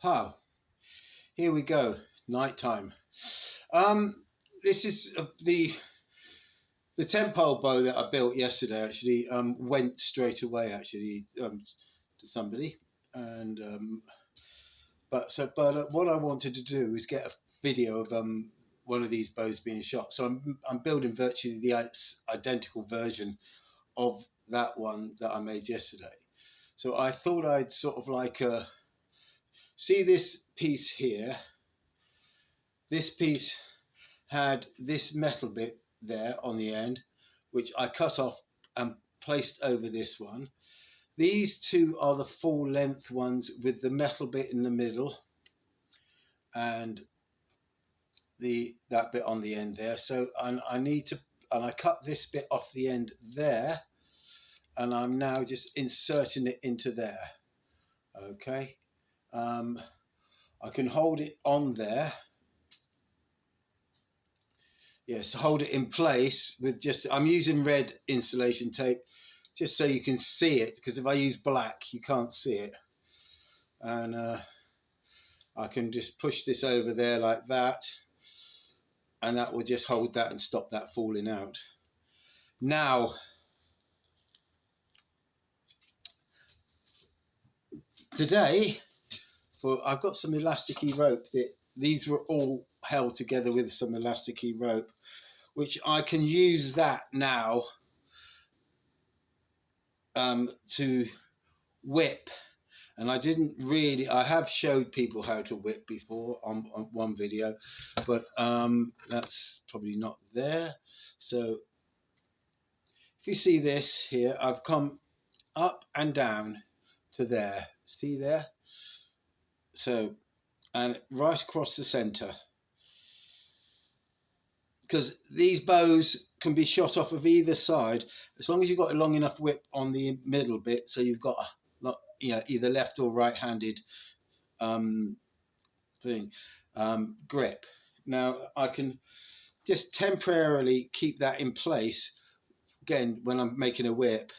Oh, here we go. Nighttime. This is the 10-pole bow that I built yesterday. Actually, went straight away. Actually, to somebody, and but what I wanted to do is get a video of one of these bows being shot. So I'm building virtually the identical version of that one that I made yesterday. So I thought I'd sort of like see this piece here. This piece had this metal bit there on the end, which I cut off and placed over this one. These two are the full length ones with the metal bit in the middle and that bit on the end there. So I cut this bit off the end there, and I'm now just inserting it into there. Okay, I can hold it on there. Yes, hold it in place with I'm using red insulation tape just so you can see it, because if I use black you can't see it. And I can just push this over there like that, and that will just hold that and stop that falling out. Now, today, I've got some elasticy rope. These were all held together with some elasticy rope, which I can use that now to whip. And I have showed people how to whip before on one video, but that's probably not there. So if you see this here, I've come up and down to there. See there? So, and right across the center. Because these bows can be shot off of either side, as long as you've got a long enough whip on the middle bit, so you've got either left or right-handed grip. Now I can just temporarily keep that in place again when I'm making a whip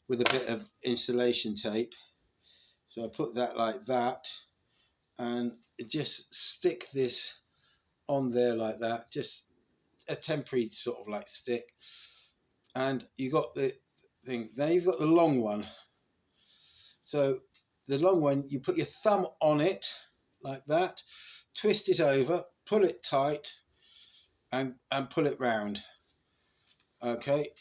with a bit of insulation tape. So I put that like that, and just stick this on there like that, just a temporary sort of like stick. And you got the thing. Now you've got the long one. So the long one, you put your thumb on it like that, twist it over, pull it tight, and pull it round. Okay.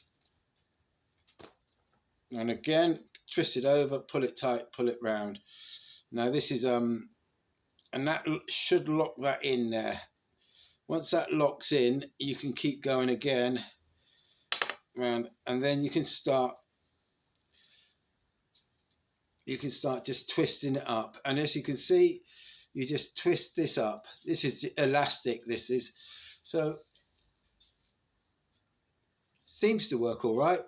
And again, twist it over, pull it tight, pull it round. Now this is and that should lock that in there. Once that locks in, you can keep going again round, and then you can start just twisting it up. And as you can see, you just twist this up. This is elastic, this is. So seems to work all right.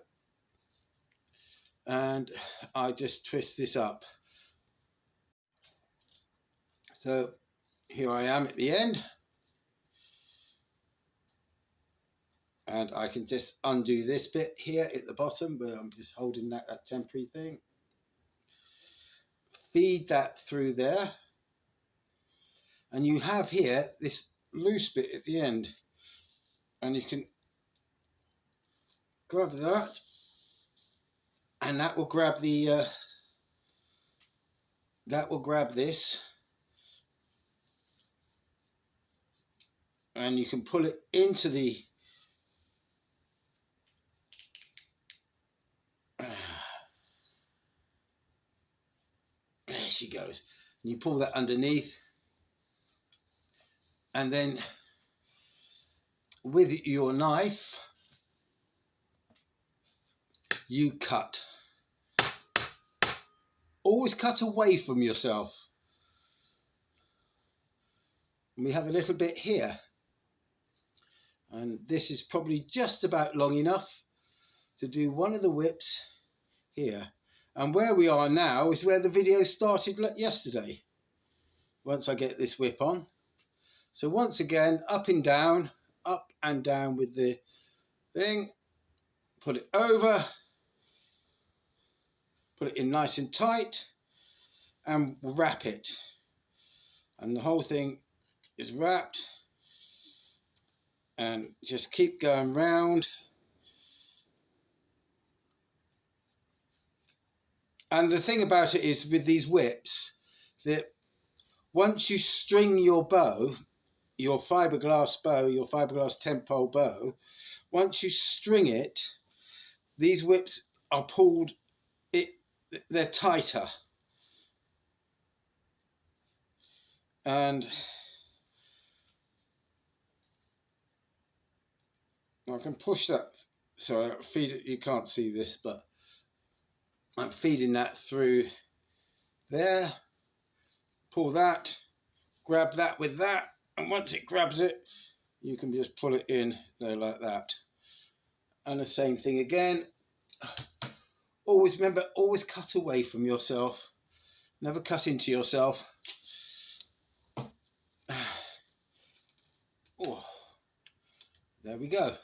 And I just twist this up. So here I am at the end. And I can just undo this bit here at the bottom where I'm just holding that temporary thing. Feed that through there, and you have here this loose bit at the end, and you can grab that, and that will grab the this, and you can pull it into the there she goes, and you pull that underneath, and then with your knife you cut. Always cut away from yourself. And we have a little bit here, and this is probably just about long enough to do one of the whips here. And where we are now is where the video started yesterday, once I get this whip on. So once again, up and down with the thing, put it over, put it in nice and tight, and wrap it. and the whole thing is wrapped, and just keep going round. And the thing about it is with these whips that once you string your bow, your fiberglass bow, your fiberglass tent pole bow, once you string it, these whips are pulled, they're tighter. And I can push that, so I feed it, you can't see this, but I'm feeding that through there, pull that, grab that with that, and once it grabs it, you can just pull it in there like that. And the same thing again. Always remember, always cut away from yourself, never cut into yourself. Oh, there we go.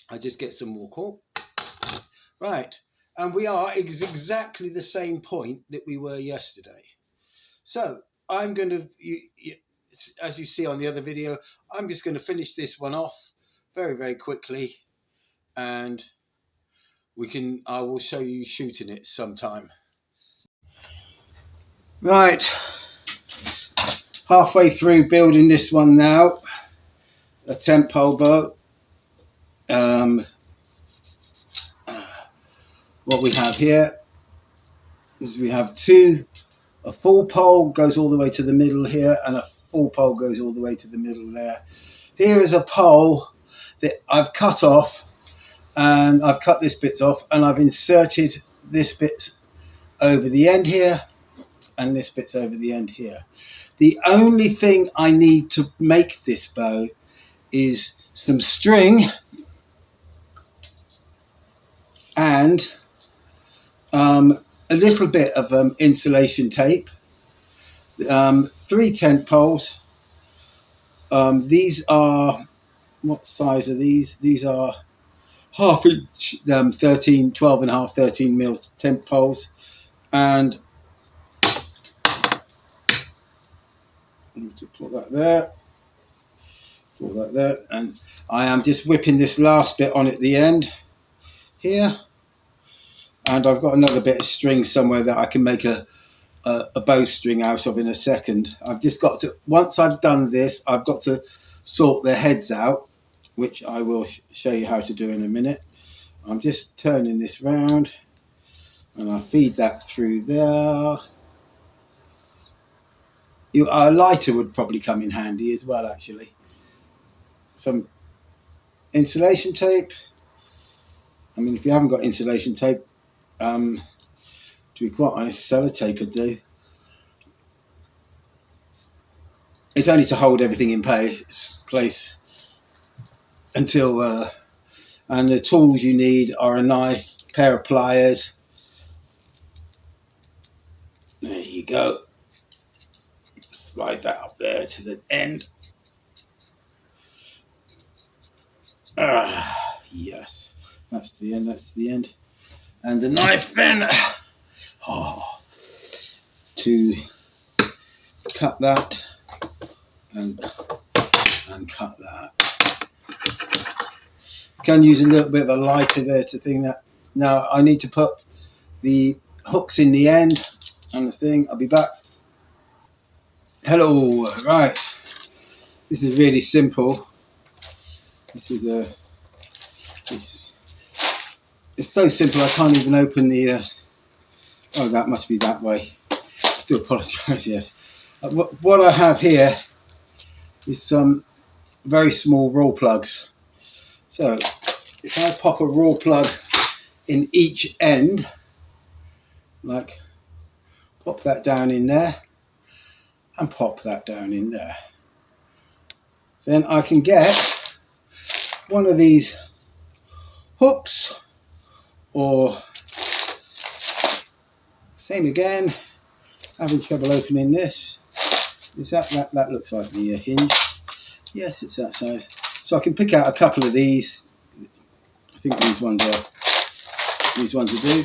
I just get some more cork. Right, and we are exactly the same point that we were yesterday. So I'm going to, as you see on the other video, I'm just going to finish this one off very, very quickly, and I will show you shooting it sometime. Right, halfway through building this one now, a tent pole bow. What we have here is we have a full pole goes all the way to the middle here, and a full pole goes all the way to the middle there. Here is a pole that I've cut off, and I've cut this bit off, and I've inserted this bit over the end here, and this bit's over the end here. The only thing I need to make this bow is some string and a little bit of insulation tape, 3 tent poles. These are, what size are these? These are half inch, 12 and a half, 13 mil tent poles. And to put that there, put that there, and I am just whipping this last bit on at the end here. And I've got another bit of string somewhere that I can make a bowstring out of in a second. I've just got to, once I've done this, I've got to sort their heads out, which I will show you how to do in a minute. I'm just turning this round, and I feed that through there. A lighter would probably come in handy as well, actually. Some insulation tape. I mean, if you haven't got insulation tape, to be quite honest, sellotape would do. It's only to hold everything in place until, and the tools you need are a knife, a pair of pliers. There you go. Slide that up there to the end. Yes, that's the end, that's the end. And the knife then, to cut that and cut that. Can use a little bit of a lighter there to thing that. Now I need to put the hooks in the end and the thing. I'll be back. Hello, right. This is really simple. This is it's so simple I can't even open the. Oh, that must be that way. I do apologise. Yes. What I have here is some very small raw plugs. So if I pop a raw plug in each end, like pop that down in there and pop that down in there, then I can get one of these hooks, or same again, having trouble opening this. Is that looks like the hinge? Yes, it's that size. So I can pick out a couple of these. I think these ones are do.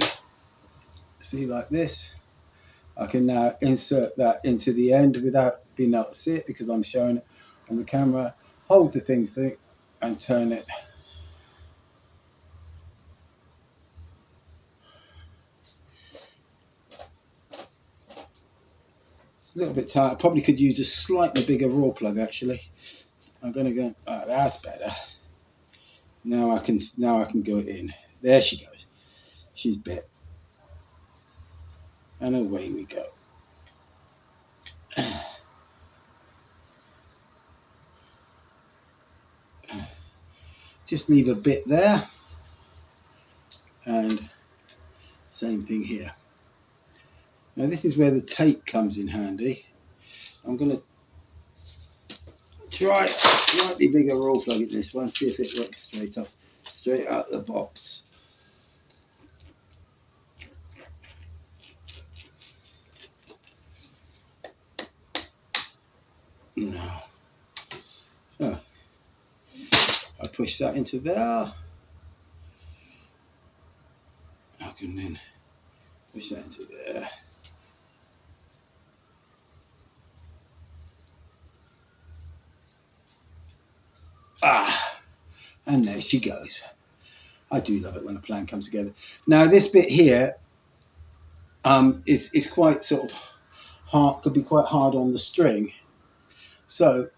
See, like this. I can now insert that into the end without being able to see it because I'm showing it on the camera. Hold the thing and turn it. It's a little bit tight. I probably could use a slightly bigger raw plug actually. I'm going to go, oh, that's better. Now I can go in. There she goes. She's bit. And away we go. Just leave a bit there. And same thing here. Now this is where the tape comes in handy. I'm going to try a slightly bigger raw plug in this one, see if it works straight out the box. No. So I push that into there. I can then push that into there. And there she goes. I do love it when a plan comes together. Now this bit here is quite sort of hard, could be quite hard on the string. So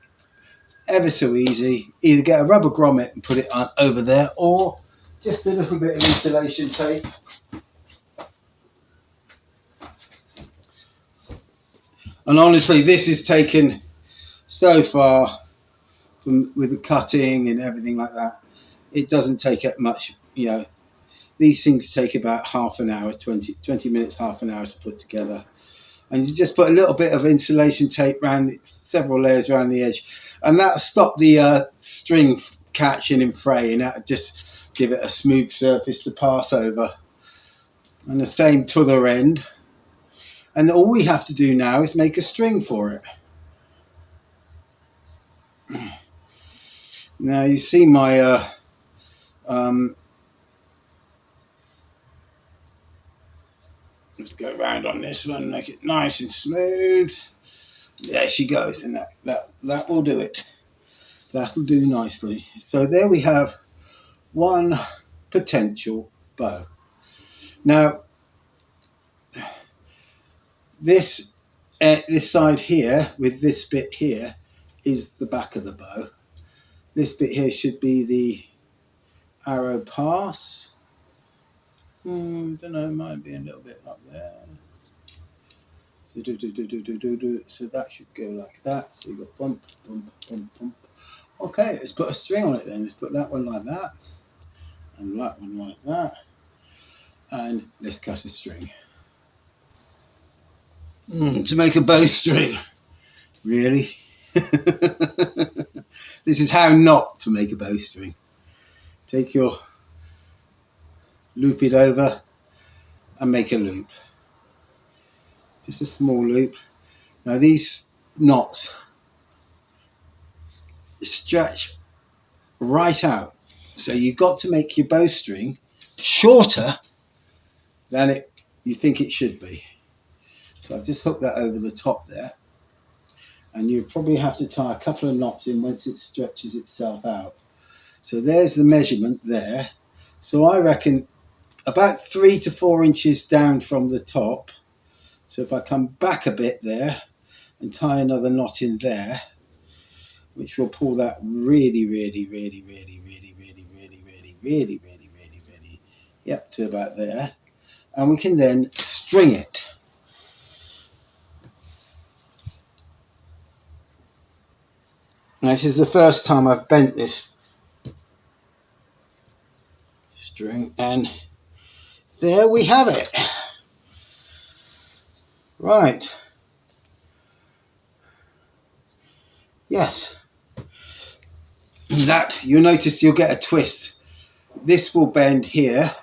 ever so easy, either get a rubber grommet and put it over there, or just a little bit of insulation tape. And honestly, this is taken so far with the cutting and everything like that. It doesn't take up much, you know. These things take about half an hour, 20 minutes, half an hour to put together. And you just put a little bit of insulation tape around, several layers around the edge. And that'll stop the string catching and fraying. That'll just give it a smooth surface to pass over. And the same to the other end. And all we have to do now is make a string for it. Now you see my let's go around on this one, make it nice and smooth. There she goes, and that will do it. That'll do nicely. So there we have one potential bow. Now this side here with this bit here is the back of the bow. This bit here should be the arrow pass. Don't know, it might be a little bit up there. So that should go like that. So you've got bump, bump, bump, bump. Okay, let's put a string on it then. Let's put that one like that, and that one like that, and let's cut a string. To make a bowstring, really? This is how not to make a bowstring. Take your, loop it over, and make a loop. Just a small loop. Now these knots stretch right out, so you've got to make your bowstring shorter than you think it should be. So I've just hooked that over the top there, and you probably have to tie a couple of knots in once it stretches itself out. So there's the measurement there. So I reckon about 3 to 4 inches down from the top. So if I come back a bit there and tie another knot in there, which will pull that really, yep, to about there, and we can then string it. Now, this is the first time I've bent this string, and there we have it. Right. Yes. That, you'll notice you'll get a twist. This will bend here,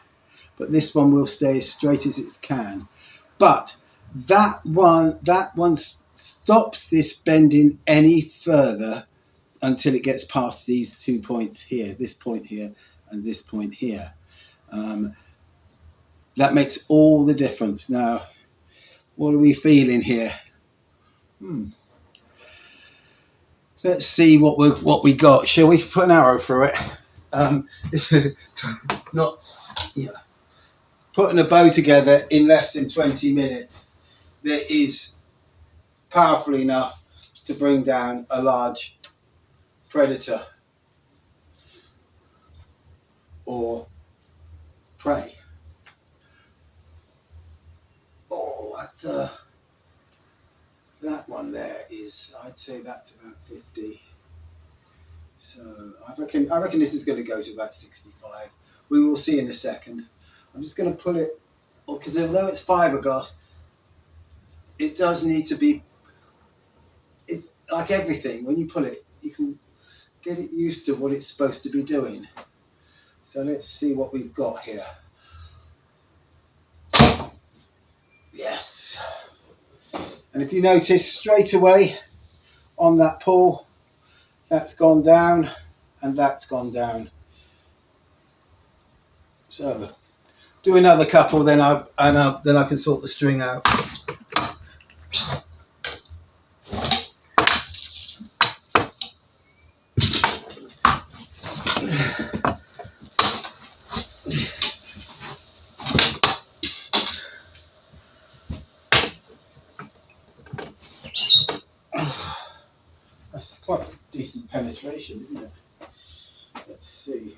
but this one will stay as straight as it can. But that one stops this bending any further until it gets past these 2 points here, this point here and this point here. That makes all the difference. Now, What are we feeling here? Let's see what we got. Shall we put an arrow through it? Not yeah. Putting a bow together in less than 20 minutes that is powerful enough to bring down a large predator or prey. Oh, that one there is, I'd say that's about 50. So I reckon this is going to go to about 65. We will see in a second. I'm just going to pull it, because although it's fiberglass, it does need to be, like everything, when you pull it, you can get it used to what it's supposed to be doing. So let's see what we've got here. Yes. And if you notice straight away on that pull, that's gone down and that's gone down. So do another couple, then I can sort the string out. That's quite decent penetration, isn't it? Let's see.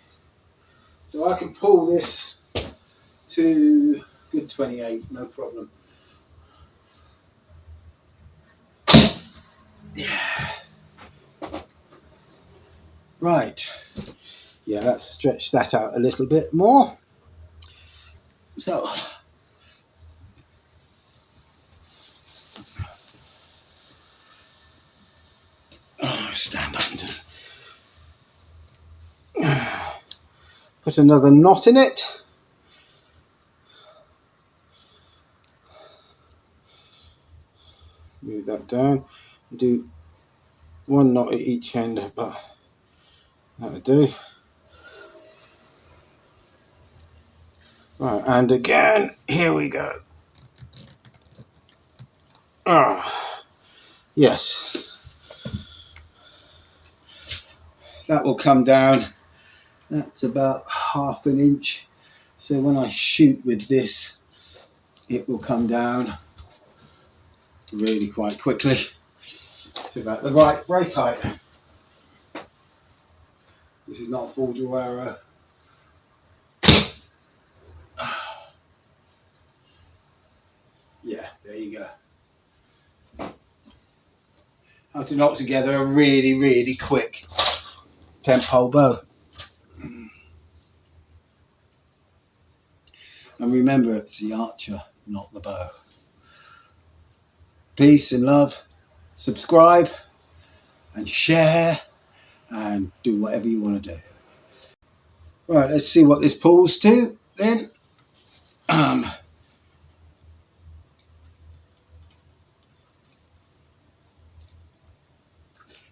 So I can pull this to good 28, no problem. Yeah. Right. Yeah, let's stretch that out a little bit more. So stand up and put another knot in it. Move that down. Do one knot at each end, but that'll do. Right, and again, here we go. Yes. That will come down. That's about 1/2 inch. So when I shoot with this, it will come down really quite quickly to about the right brace height. This is not a full draw arrow. Yeah, there you go. How to knock together a really, really quick 10-pole bow. And remember, it's the archer, not the bow. Peace and love. Subscribe and share and do whatever you want to do. Right, let's see what this pulls to then.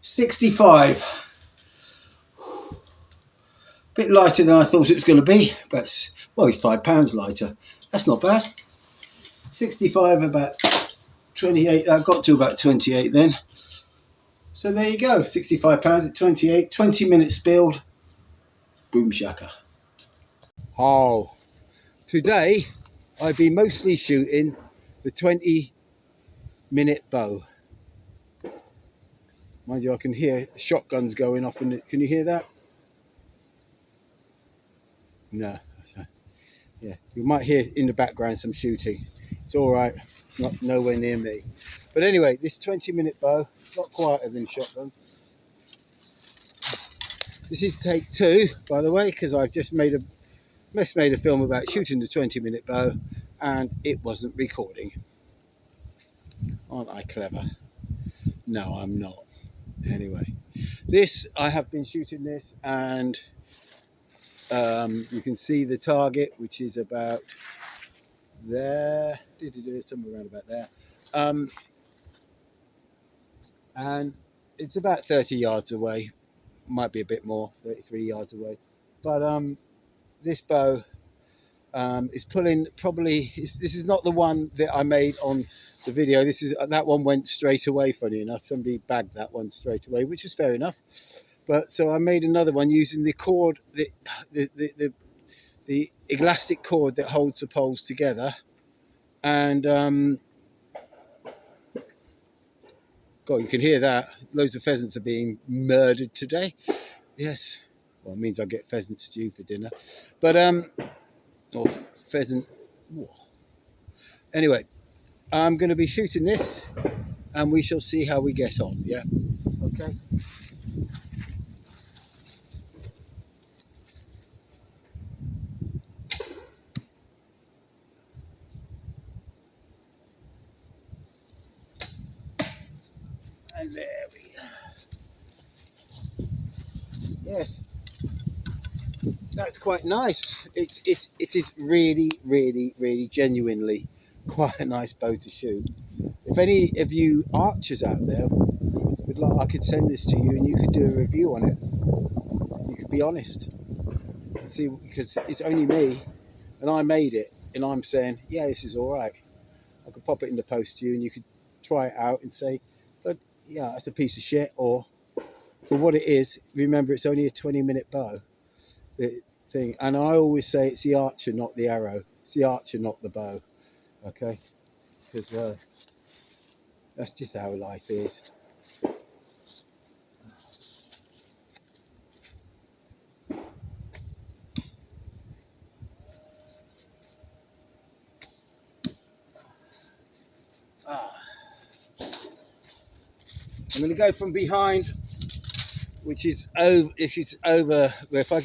65. Bit lighter than I thought it was going to be, but well, it's £5 lighter. That's not bad. 65, about 28. I got to about 28 then. So there you go. £65 at 28. 20 minutes build. Boom shaka. Oh, today I've been mostly shooting the 20-minute bow. Mind you, I can hear shotguns going off. Can you hear that? No. Yeah, you might hear in the background some shooting. It's all right, not nowhere near me. But anyway, this 20-minute bow, a lot quieter than shotgun. This is take 2, by the way, because I've just made a film about shooting the 20-minute bow, and it wasn't recording. Aren't I clever? No, I'm not. Anyway, I have been shooting this, and you can see the target, which is about there, somewhere around about there, and it's about 30 yards away, might be a bit more, 33 yards away, but this bow It's pulling probably. This is not the one that I made on the video. This is that one went straight away. Funny enough, somebody bagged that one straight away, which is fair enough. But so I made another one using the cord, the elastic cord that holds the poles together, and God, you can hear that. Loads of pheasants are being murdered today. Yes, well, it means I get pheasant stew for dinner, but or pheasant. Anyway, I'm going to be shooting this, and we shall see how we get on. Yeah, okay. And there we go. Yes, that's quite nice. It is really genuinely quite a nice bow to shoot. If any of you archers out there would like, I could send this to you and you could do a review on it. You could be honest. See, because it's only me and I made it and I'm saying, yeah, this is all right. I could pop it in the post to you and you could try it out and say, but yeah, that's a piece of shit. Or for what it is, remember it's only a 20-minute bow thing. And I always say it's the archer, not the arrow. It's the archer, not the bow. Okay? Because that's just how life is. I'm going to go from behind, which is over. If it's over, if I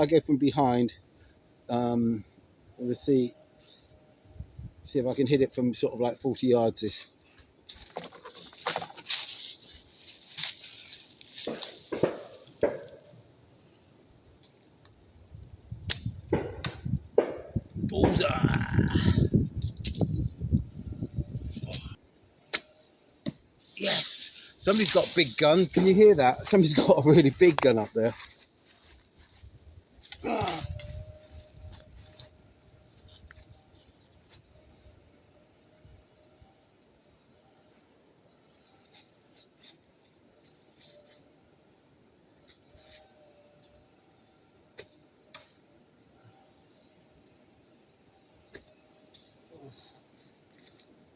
go from behind, we'll see if I can hit it from sort of like 40 yards. This. Bullseye. Yes. Somebody's got a big gun. Can you hear that? Somebody's got a really big gun up there.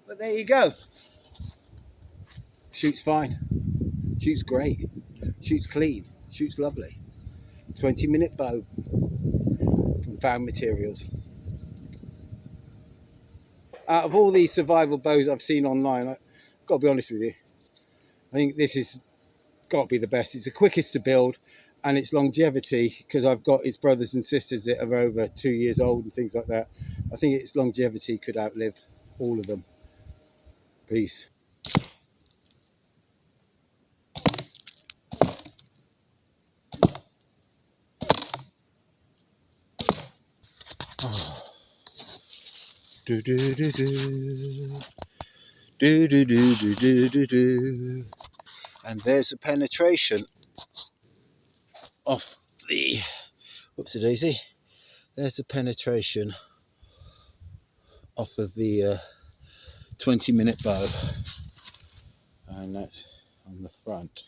But there you go. Shoots fine. Shoots great. Shoots clean. Shoots lovely. 20-minute bow from Found Materials. Out of all these survival bows I've seen online, I've got to be honest with you, I think this has got to be the best. It's the quickest to build, and its longevity, because I've got its brothers and sisters that are over 2 years old and things like that. I think its longevity could outlive all of them. Peace. Oh. Do do do do. Do do do do do do do. And there's a penetration off the. Whoopsie daisy. There's the penetration off of the 20-minute bow, and that's on the front.